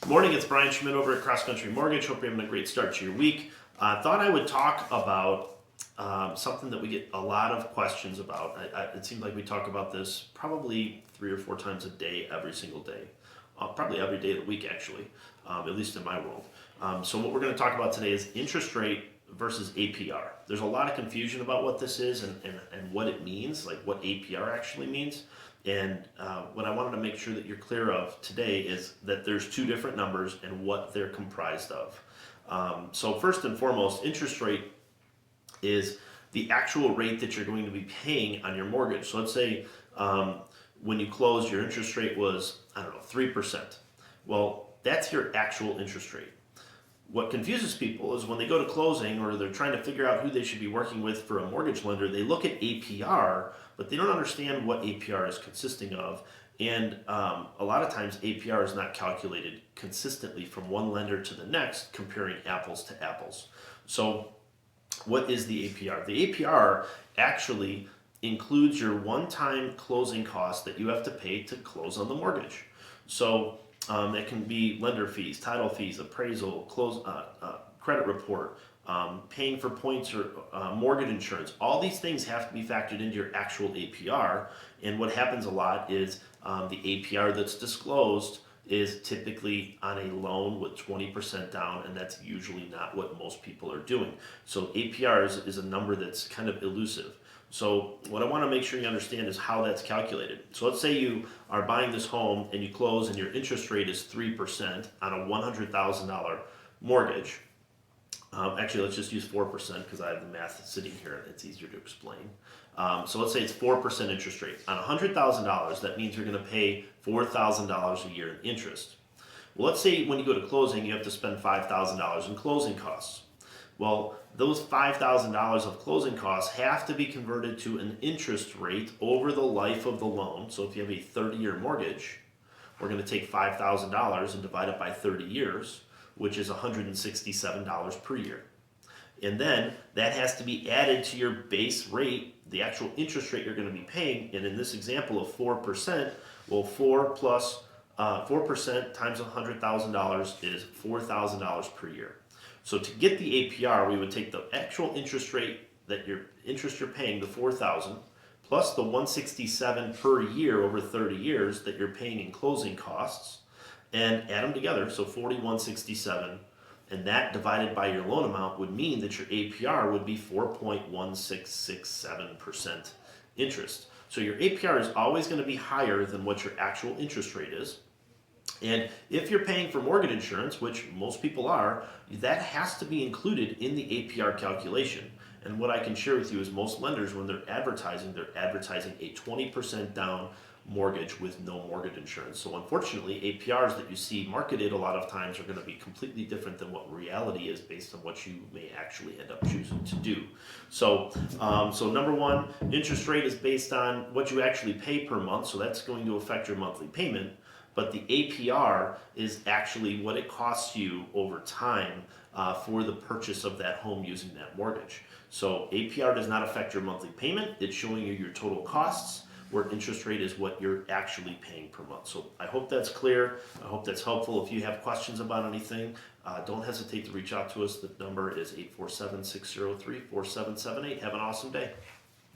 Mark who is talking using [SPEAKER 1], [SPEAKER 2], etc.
[SPEAKER 1] Morning, it's Bryan Schmidt over at Cross Country Mortgage. Hope you're having a great start to your week. Thought I would talk about something that we get a lot of questions about. It seems like we talk about this probably 3 or 4 times a day, every single day. Probably every day of the week, actually, at least in my world. So what we're going to talk about today is interest rate versus APR. There's a lot of confusion about what this is and what it means, like what APR actually means. And what I wanted to make sure that you're clear of today is that there's 2 different numbers and what they're comprised of. So first and foremost, interest rate is the actual rate that you're going to be paying on your mortgage. So let's say when you closed, your interest rate was, 3%. Well, that's your actual interest rate. What confuses people is when they go to closing or they're trying to figure out who they should be working with for a mortgage lender, they look at APR, but they don't understand what APR is consisting of. And a lot of times APR is not calculated consistently from one lender to the next, comparing apples to apples. So what is the APR? The APR actually includes your one-time closing costs that you have to pay to close on the mortgage. So that can be lender fees, title fees, appraisal, credit report, paying for points or mortgage insurance. All these things have to be factored into your actual APR. And what happens a lot is the APR that's disclosed is typically on a loan with 20% down, and that's usually not what most people are doing. So APR is a number that's kind of elusive. So what I want to make sure you understand is how that's calculated. So let's say you are buying this home and you close and your interest rate is 3% on a $100,000 mortgage. Actually, let's just use 4% because I have the math sitting here and it's easier to explain. So let's say it's 4% interest rate. On $100,000, that means you're going to pay $4,000 a year in interest. Well, let's say when you go to closing, you have to spend $5,000 in closing costs. Well, those $5,000 of closing costs have to be converted to an interest rate over the life of the loan. So if you have a 30-year mortgage, we're going to take $5,000 and divide it by 30 years, which is $167 per year. And then that has to be added to your base rate, the actual interest rate you're going to be paying. And in this example of 4%, well, 4% times $100,000 is $4,000 per year. So to get the APR, we would take the actual interest rate that you're paying, the $4,000, plus the $167 per year over 30 years that you're paying in closing costs, and add them together, so $41.67, and that divided by your loan amount would mean that your APR would be 4.1667% interest. So your APR is always going to be higher than what your actual interest rate is. And if you're paying for mortgage insurance, which most people are, that has to be included in the APR calculation. And what I can share with you is most lenders, when they're advertising a 20% down mortgage with no mortgage insurance. So unfortunately, APRs that you see marketed a lot of times are going to be completely different than what reality is based on what you may actually end up choosing to do. So, number one, interest rate is based on what you actually pay per month, so that's going to affect your monthly payment. But the APR is actually what it costs you over time for the purchase of that home using that mortgage. So APR does not affect your monthly payment. It's showing you your total costs, where interest rate is what you're actually paying per month. So I hope that's clear. I hope that's helpful. If you have questions about anything, don't hesitate to reach out to us. The number is 847-603-4778. Have an awesome day.